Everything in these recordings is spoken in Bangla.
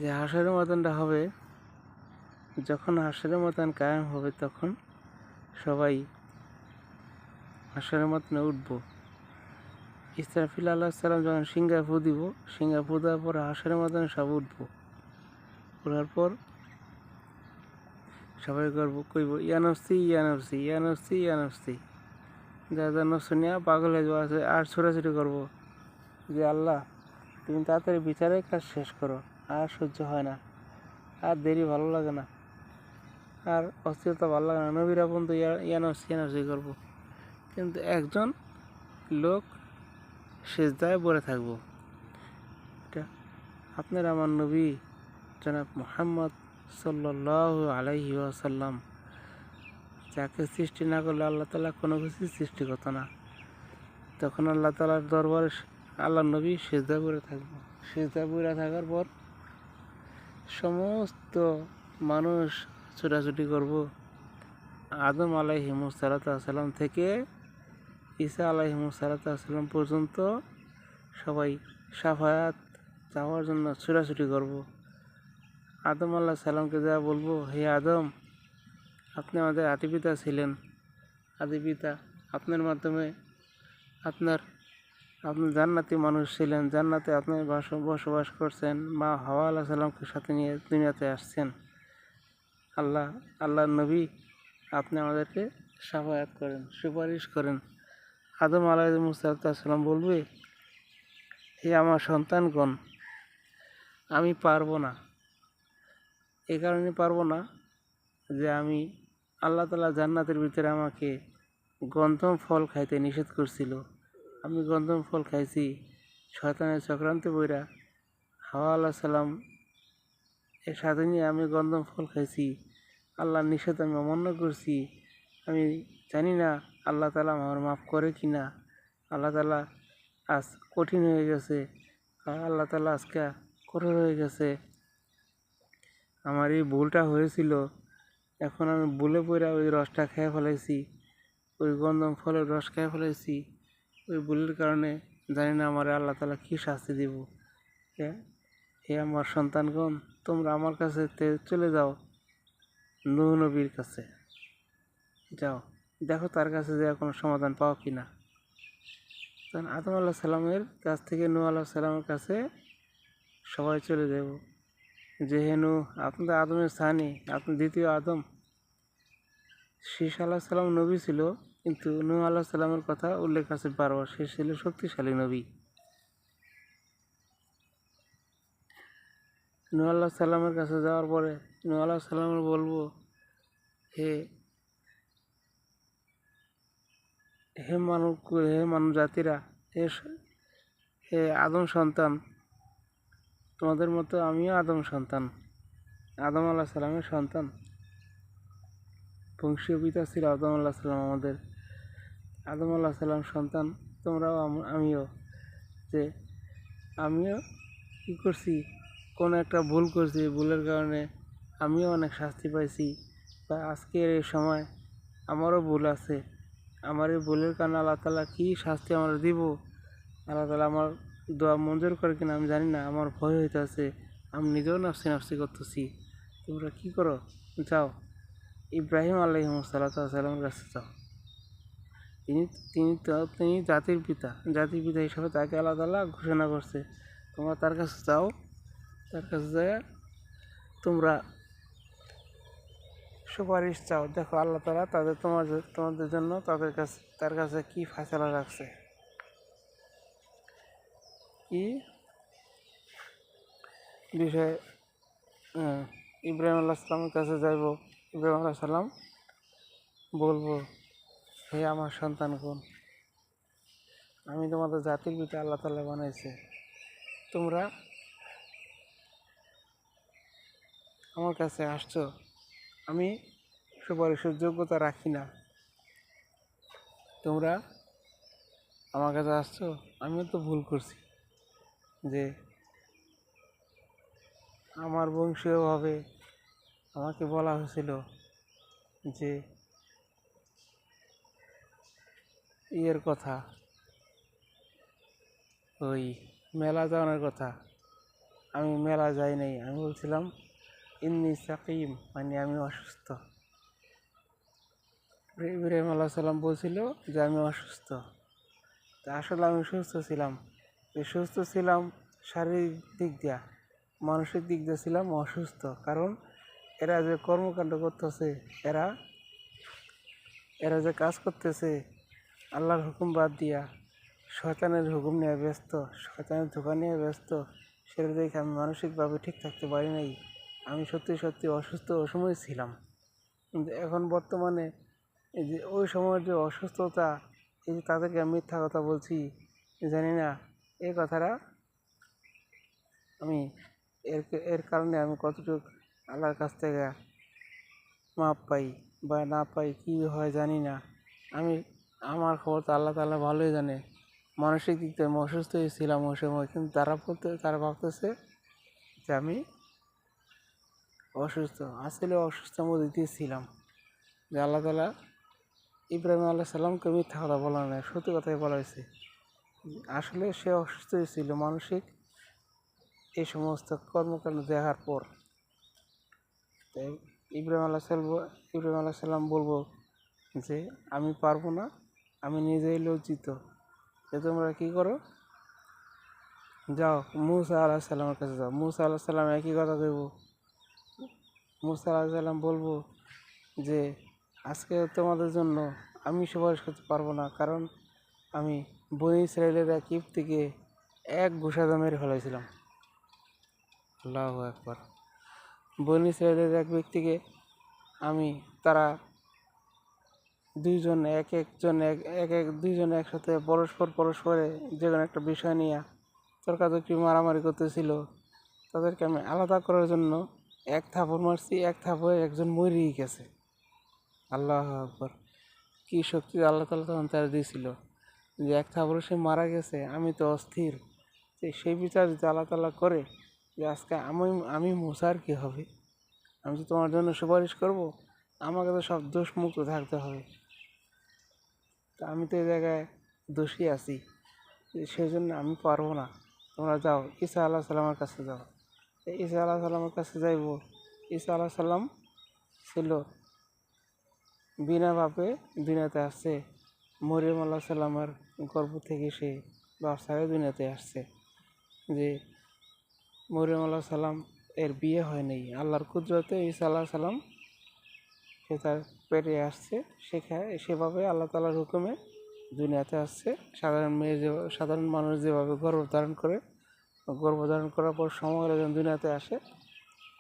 যে হাসরের ময়দানটা হবে, যখন হাসরের ময়দান কায়েম হবে তখন সবাই হাসরের ময়দানে উঠব। ইসরাফিল আলাইহিস সালাম যখন সিংহায় ফু দিব, সিংহায় ফু দেওয়ার পর হাসরের ময়দানে সব উঠব। ওঠার পর সবাই কইব ইয়ানফসি ইয়ানফসি ইয়ানফসি ইয়ানফসি, যা যা নফসনিয়া পাগল হয়ে যাওয়া আছে আর ছোটাছুটি করবো যে আল্লাহ তুমি তাড়াতাড়ি বিচারের কাজ শেষ করো, আর সহ্য হয় না, আর দেরি ভালো লাগে না, আর অস্থিরতা ভালো লাগে না, নবীরা পর্যন্ত ইয়ানফসি ইয়ানফসি করবো। কিন্তু একজন লোক সেজদায় পড়ে থাকবো। এটা আপনার আমার নবী জনাব মুহাম্মদ সাল্লাল্লাহু আলাইহি ওয়াসাল্লাম, যাকে সৃষ্টি না করলে আল্লাহ তাআলা কোনো কিছুই সৃষ্টি করতো না। তখন আল্লাহ তাআলার দরবারে আল্লাহ নবী সেজদায় পড়ে থাকবো। সেজদায় পড়ে থাকার পর সমস্ত মানুষ ছোটাছুটি করব আদম আলাইহিমুসসালাম থেকে ঈসা আলাইহিমুসসালাম পর্যন্ত। সবাই শাফায়াত চাওয়ার জন্য ছোটাছুটি করব। আদম আলাইহিস সালামকে যা বলবো, হে আদম, আপনি আমাদের আদিপিতা ছিলেন, আদিপিতা, আপনার মাধ্যমে আপনি জান্নাতি মানুষ ছিলেন, জান্নাতে আপনি বসবাস করছেন, মা হাওয়া আলাইহিস সালামকে সাথে নিয়ে দুনিয়াতে আসছেন। আল্লাহর নবী, আপনি আমাদেরকে শাফায়াত করেন, সুপারিশ করেন। আদম আলাইহিসসালাম বলবে, হে আমার সন্তানগণ, আমি পারবো না। এই কারণে পারবো না যে আল্লাহ তাআলা জান্নাতের ভিতরে আমাকে গন্ধম ফল খাইতে নিষেধ করছিল। আমি গন্ধম ফল খাইছি, শয়তানের চক্রান্তে বইরা হাওয়া আলাইহিস সালাম এর সাথে নিয়ে আমি গন্ধম ফল খাইছি। আল্লাহর নিষেধ আমি অমান্য করছি। আমি জানি না আল্লাহ তাআলা আমার মাফ করে কি না। আল্লাহ তাআলা আজ কঠিন হয়ে গেছে, আল্লাহ তাআলা আজকে কঠোর হয়ে গেছে। আমার এই ভুলটা হয়েছিল, এখন আমি ভুলে পড়ে ওই রসটা খেয়ে ফেলাইছি, ওই গন্ধম ফলের রস খেয়ে ফেলাইছি। ওই ভুলের কারণে জানি না আমার আল্লাহ তাআলা কী শাস্তি দিব। হে আমার সন্তানগণ, তোমরা আমার কাছে চলে যাও, নূহ নবীর কাছে যাও, দেখো তার কাছে যে কোনো সমাধান পাও কি না। তখন আদম আলাইহিস সালামের কাছ থেকে নূহ আলাইহিস সালামের কাছে সবাই চলে যাব, যে হে নূহ, আপনি তো আদমের সানি, আপনি দ্বিতীয় আদম। শীষ আলাইহিস সালাম নবী ছিল, কিন্তু নূহ আলাইহিস সালামের কথা উল্লেখ আছে বারবার। সে ছিল শক্তিশালী নবী। নূহ আলাইহিস সালামের কাছে যাওয়ার পরে নূহ আলাইহিস সালামের বলবো, হে হে মানব জাতিরা, হে আদম সন্তান, তোমাদের মতো আমিও আদম সন্তান, আদম আলাইহিস সালামের সন্তান। বংশীয় পিতা ছিল আদম আলাইহিস সালাম আমাদের। আদম আলাইহিস সালাম সন্তান তোমরাও, আমিও। যে আমিও কী করছি, কোনো একটা ভুল করছি, ভুলের কারণে আমিও অনেক শাস্তি পাইছি, বা আজকের এই সময় আমারও ভুল আছে। আমার এই ভুলের কারণে আল্লাহ তাআলা কী শাস্তি আমার দিব, আল্লাহ তাআলা আমার দোয়া মঞ্জুর করে কিনা আমি জানি না। আমার ভয় হইতেছে, আমি নিজেও নাফসি নাফসি করতেছি। তোমরা কী করো, যাও ইব্রাহিম আলাইহিসসালামের কাছে যাও। তিনি জাতির পিতা হিসাবে তাকে আল্লাহ তাআলা ঘোষণা করছে। তোমরা তার কাছে যাও, তার কাছে যায় তোমরা সুপারিশ চাও, দেখো আল্লাহ তাআলা তোমাদের জন্য তার কাছে কি ফয়সালা রাখছে, কি বিষয়ে। ইব্রাহিম আলাইহিস সালামের কাছে যাইব, ইব্রাহিম আলাইহিস সালাম বলবো, হে আমার সন্তানগণ, আমি তোমাদের জাতির পিতা আল্লাহ তাআলা বানাইছে, তোমরা আমার কাছে আসছো, আমি সুপারিশের যোগ্যতা রাখি না, তোমরা আমার কাছে আসছো, আমিও তো ভুল করছি। যে আমার বংশীয়ভাবে আমাকে বলা হয়েছিল যে ইয়ের কথা, ওই মেলা যাওয়ানোর কথা, আমি মেলা যাই নাই, আমি বলছিলাম ইন্নি সাকিম, মানে আমি অসুস্থ। ইব্রাহিম আলাহ সাল্লাম বলছিল যে আমি অসুস্থ। তা আসলে আমি সুস্থ ছিলাম, সুস্থ ছিলাম শারীরিক দিক দিয়া, মানসিক দিক দিয়ে ছিলাম অসুস্থ। কারণ এরা যে কর্মকাণ্ড করতেছে, এরা এরা যে কাজ করতেছে আল্লাহর হুকুম বাদ দিয়া শয়তানের হুকুম নিয়ে ব্যস্ত, শয়তানের ধোঁকা নিয়ে ব্যস্ত, সেটা দেখে আমি মানসিকভাবে ঠিক থাকতে পারি নাই। আমি সত্যি সত্যি অসুস্থ ওই সময় ছিলাম। কিন্তু এখন বর্তমানে এই যে ওই সময়ের যে অসুস্থতা, এই যে তাদেরকে আমি মিথ্যা কথা বলছি, জানি না এই কথাটা আমি এর এর কারণে আমি কতটুকু আল্লাহর কাছ থেকে মাপ পাই বা না পাই, কী হয় জানি না। আমি আমার খবর তো আল্লাহ তাআলা ভালোই জানে। মানসিক দিক থেকে আমি অসুস্থ হয়েছিলাম ওই সময়, কিন্তু তারা ভাবতেছে যে আমি অসুস্থ। আসলে অসুস্থতার মধ্যে দিয়ে ছিলাম, যে আল্লাহ তাআলা ইব্রাহিম আলাইহিস সালামকে মিথ্যা কথা বলা নয়, সত্যি কথাই বলা হয়েছে। আসলে সে অসুস্থ হয়েছিল মানসিক এই সমস্ত কর্মকাণ্ড দেখার পর। তাই ইব্রাহিম আলাইহিস সালাম বলবো যে আমি পারবো না, আমি নিজেই লজ্জিত। যে তোমরা কী করো, যাও মূসা আলাইহিস সালামের কাছে যাও। মূসা আলাইহিস সালাম একই কথা কইব। মূসা আলাইহিস সালাম বলবো যে আজকে তোমাদের জন্য আমি সুপারিশ করতে পারবো না, কারণ আমি বনী ইসরাঈলের কিপ্তিকে এক ঘুষাতে মেরে ফেলাইছিলাম। আল্লাহু আকবার। বনী ইসরাঈলের এক ব্যক্তিকে আমি, তারা দুইজন দুইজন একসাথে পরস্পরে যে কোনো একটা বিষয় নিয়ে তর্কাতর্কি মারামারি করতেছিল। তাদেরকে আমি আলাদা করার জন্য এক থাপড় মারছি, এক থাপড়ে একজন মরেই গেছে। আল্লাহু আকবার। কী শক্তি আল্লাহ তাআলা তখন তারা দিয়েছিল, যে এক থাপড়ে সে মারা গেছে। আমি তো অস্থির যে সেই বিচার যদি আল্লাহ তাআলা করে, যে আজকে আমি মুসার কী হবে, আমি তো তোমার জন্য সুপারিশ করব, আমাকে তো সব দোষ মুক্ত থাকতে হবে। তা আমি তো এই জায়গায় দোষী আছি, সেই জন্য আমি পারবো না। তোমরা যাও ঈসা আলাইহিস সালামের কাছে যাও। ঈসা আলাইহিস সালামের কাছে যাইব। ঈসা আলাইহিস সালাম ছিল বিনা বাপে দুনিয়াতে আসছে। মরিয়ম আলাইহিস সালামের গর্ভ থেকে সে বাপ ছাড়াই দুনিয়াতে আসছে। যে মরিয়ম আলাইহিস সালাম এর বিয়ে হয় নাই, আল্লাহর কুদরতে ঈসা আলাইহিস সালাম সে তার পেটে আসছে, সেভাবে আল্লাহ তাআলার হুকুমে দুনিয়াতে আসছে। সাধারণ মানুষ যেভাবে গর্ভধারণ করার পর সময় হলে যখন দুনিয়াতে আসে,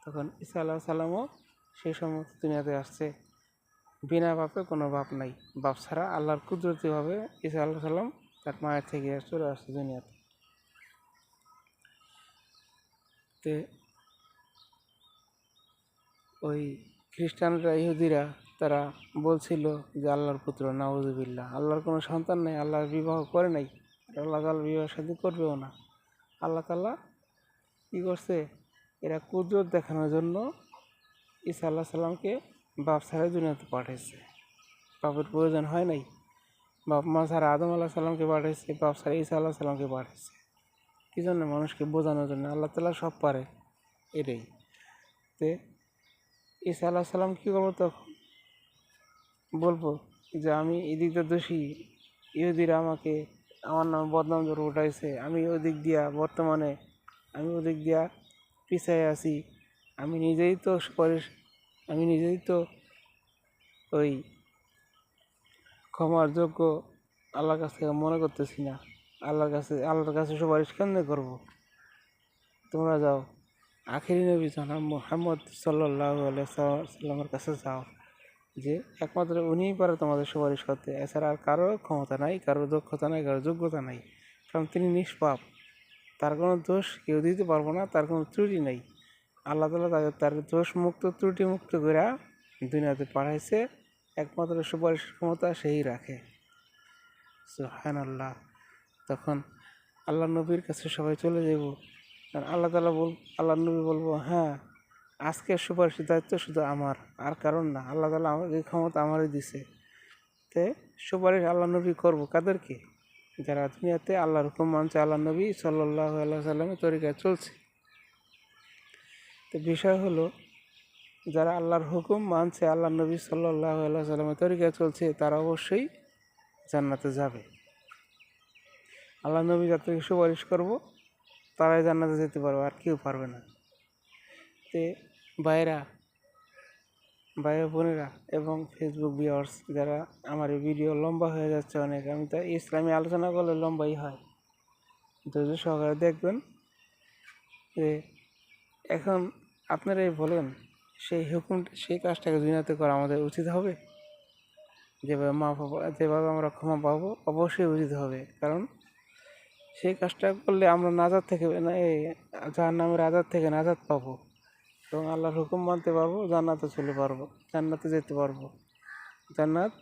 তখন ঈসা আলাইহিস সালামও সেই সময় দুনিয়াতে আসছে। বিনা বাপে কোনো বাপ নাই, বাপ ছাড়া আল্লাহর কুদরতিভাবে ঈসা আলাইহিস সালাম তার মায়ের থেকে চলে আসছে দুনিয়াতে। তে ওই খ্রিস্টানরা, ইহুদিরা, তারা বলছিল যে আল্লাহর পুত্র, নাউজুবিল্লাহ, আল্লাহর কোনো সন্তান নেই, আল্লাহর বিবাহ করে নাই, আল্লাহ তাআলা বিবাহ শাদী করবেও না। আল্লাহ তাআলা কী করছে, এরা কুদরত দেখানোর জন্য ঈসা আলাইহিস সালামকে বাপ ছাড়াই দুনিয়াতে পাঠাইছে। বাপের প্রয়োজন হয় নাই, বাপ মা ছাড়া আদম আলাইহিস সালামকে পাঠাইছে, বাপ ছাড়া ঈসা আলাইহিস সালামকে পাঠাইছে। কী জন্য? মানুষকে বোঝানোর জন্য। আল্লাহ তাআলা সব পারে, এটাই। তে ঈসা আলাইহিস সালাম কী করবো তখন? বলবো যে আমি এদিক দিয়ে দোষী, ইহুদিরা আমাকে আমার নামে বদনাম ধরে উঠাইছে, আমি ওদিক দিয়া বর্তমানে আমি ওদিক দিয়া পিছায় আছি, আমি নিজেই তো ওই ক্ষমার যোগ্য আল্লাহর কাছ থেকে মনে করতেছি না। আল্লাহর কাছে সুপারিশ কেমনে করবো? তোমরা যাও আখিরি নবী জনাব মুহাম্মদ সাল্লাল্লাহু আলাইহি সাল্লামের কাছে যাও, যে একমাত্র উনিই পারে তোমাদের সুপারিশ করতে। এছাড়া আর কারো ক্ষমতা নাই, কারো দক্ষতা নাই, কারো যোগ্যতা নাই। কারণ তিনি নিষ্পাপ, তার কোনো দোষ কেউ দিতে পারবো না, তার কোনো ত্রুটি নেই। আল্লাহ তাআলা তার দোষ মুক্ত, ত্রুটি মুক্ত করে দুনিয়াতে পাঠাইছে। একমাত্র সুপারিশের ক্ষমতা সেই রাখে। সুবহানাল্লাহ। তখন আল্লাহ নবীর কাছে সবাই চলে যাব। আল্লাহ নবী বলবো, হ্যাঁ, আজকের সুপারিশের দায়িত্ব শুধু আমার, আর কারণ না। আল্লাহ তাআলা আমাকে এই ক্ষমতা আমারই দিছে। তে সুপারিশ আল্লাহ নবী করবো কাদেরকে? যারা দুনিয়াতে আল্লাহর হুকুম মানছে, আল্লাহ নবী সাল্লাল্লাহু আলাইহি সাল্লামের তরিকায় চলছে। তো বিষয় হলো, যারা আল্লাহর হুকুম মানছে, আল্লাহ নবী সাল্লাল্লাহু আলাইহি সাল্লামের তরিকায় চলছে, তারা অবশ্যই জান্নাতে যাবে। আল্লাহ নবী যাদেরকে সুপারিশ করব তারাই জান্নাতে যেতে পারবে, আর কেউ পারবে না। তে ভাইরা বোনেরা এবং ফেসবুক ভিউয়ার্স, যারা আমার এই ভিডিও লম্বা হয়ে যাচ্ছে অনেক, আমি তো ইসলামী আলোচনা করলে লম্বাই হয়, ধৈর্য সহকারে দেখবেন। যে এখন আপনারাই বলেন, সেই হুকুম সেই কাজটাকে দুনিয়াতে করা আমাদের উচিত হবে? যেভাবে আমরা ক্ষমা পাবো অবশ্যই উচিত হবে, কারণ সেই কাজটা করলে আমরা নাজাত থেকে জাহান্নামের আজাদ থেকে নাজাত পাবো এবং আল্লাহর হুকুম মানতে পারবো, জান্নাতে চলে পারবো, জান্নাতে যেতে পারবো। জান্নাত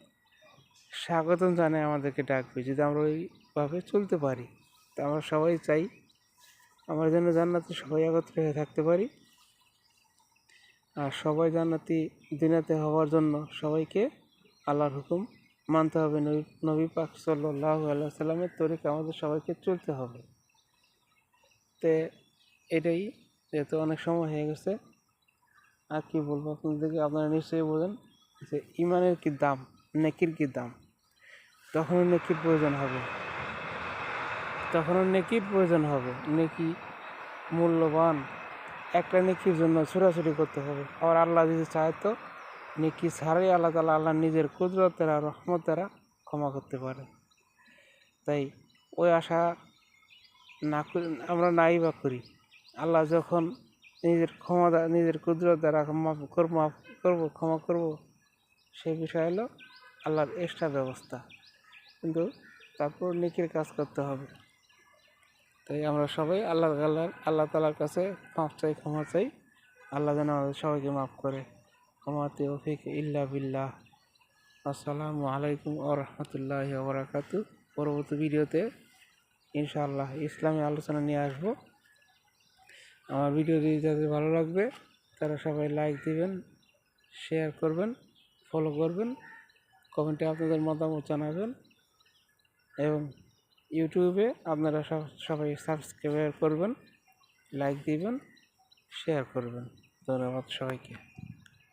স্বাগতম জানে আমাদেরকে ডাকবে যদি আমরা ওইভাবে চলতে পারি। তা আমরা সবাই চাই আমরা যেন জান্নাতে সবাই একত্রে হয়ে থাকতে পারি। আর সবাই জান্নাতি দুনিয়াতে হওয়ার জন্য সবাইকে আল্লাহর হুকুম মানতে হবে, নবী পাক সাল্লাল্লাহু আলাইহি সাল্লামের তরিকা আমাদের সবাইকে চলতে হবে। তে এটাই, যেহেতু অনেক সময় হয়ে গেছে, আর কি বলবো আপনাদেরকে, আপনারা নিশ্চয়ই বোঝেন যে ইমানের কি দাম, নেকির কি দাম। তখনও নেকির প্রয়োজন হবে, নেকি মূল্যবান। একটা নেকির জন্য ছোটাছুটি করতে হবে। আবার আল্লাহ যদি চায় তো নেকি ছাড়াই আল্লাহ তাআলা আল্লাহ নিজের কুদরতের আর রহমত দ্বারা ক্ষমা করতে পারে। তাই ওই আশা আমরা নাই বা করি, আল্লাহ যখন নিজের কুদরত দ্বারা মাফ ক্ষমা করব, সেই বিষয় হলো আল্লাহর এক্সট্রা ব্যবস্থা। কিন্তু তারপর নেকির কাজ করতে হবে। তাই আমরা সবাই আল্লাহ তাআলার কাছে ক্ষমা চাই। আল্লাহ যেন আমাদের সবাইকে মাফ করে। ওমা তৌফিক ইল্লা বিল্লাহ। আসসালামু আলাইকুম ওয়া রাহমাতুল্লাহি ওয়া বারাকাতুহু। পরবর্তী ভিডিওতে ইনশাআল্লাহ ইসলামী আলোচনা নিয়ে আসবো। আমার ভিডিওটি যাদের ভালো লাগবে তারা সবাই লাইক দিবেন, শেয়ার করবেন, ফলো করবেন, কমেন্টে আপনাদের মতামত জানাবেন এবং ইউটিউবে আপনারা সবাই সাবস্ক্রাইব করবেন, লাইক দিবেন, শেয়ার করবেন। ধন্যবাদ সবাইকে।